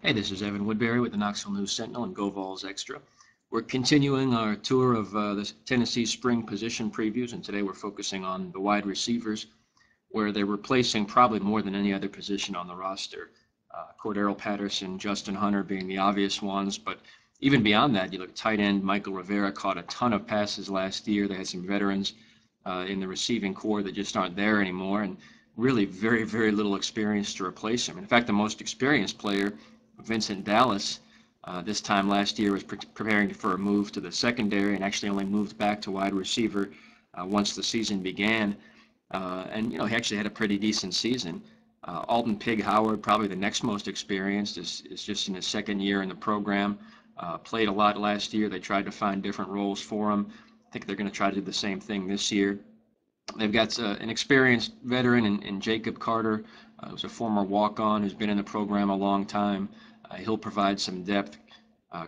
Hey, this is Evan Woodbury with the Knoxville News Sentinel and Go Vols Extra. We're continuing our tour of the Tennessee spring position previews, and today we're focusing on the wide receivers, where they're replacing probably more than any other position on the roster. Cordero Patterson, Justin Hunter being the obvious ones, but even beyond that, you look at tight end Michael Rivera caught a ton of passes last year. They had some veterans in the receiving corps that just aren't there anymore, and really very, very little experience to replace him. In fact, the most experienced player, Vincent Dallas, this time last year was preparing for a move to the secondary and actually only moved back to wide receiver once the season began. And, you know, he actually had a pretty decent season. Alton Pig Howard, probably the next most experienced, is just in his second year in the program. Played a lot last year. They tried to find different roles for him. I think they're going to try to do the same thing this year. They've got an experienced veteran in Jacob Carter, who's a former walk-on who's been in the program a long time. He'll provide some depth.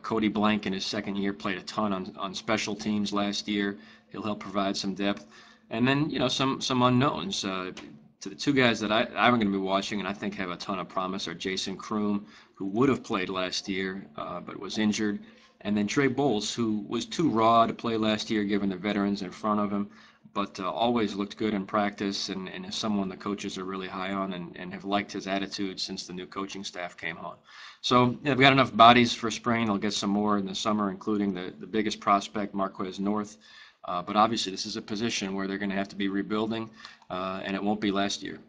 Cody Blank in his second year played a ton on special teams last year. He'll help provide some depth. And then, you know, some unknowns. To the two guys that I'm going to be watching and I think have a ton of promise are Jason Kroom, who would have played last year but was injured, and then Trey Bowles, who was too raw to play last year given the veterans in front of him, but always looked good in practice and is someone the coaches are really high on and have liked his attitude since the new coaching staff came on. So yeah, they've got enough bodies for spring. They'll get some more in the summer, including the biggest prospect, Marquez North. But obviously this is a position where they're going to have to be rebuilding, and it won't be last year.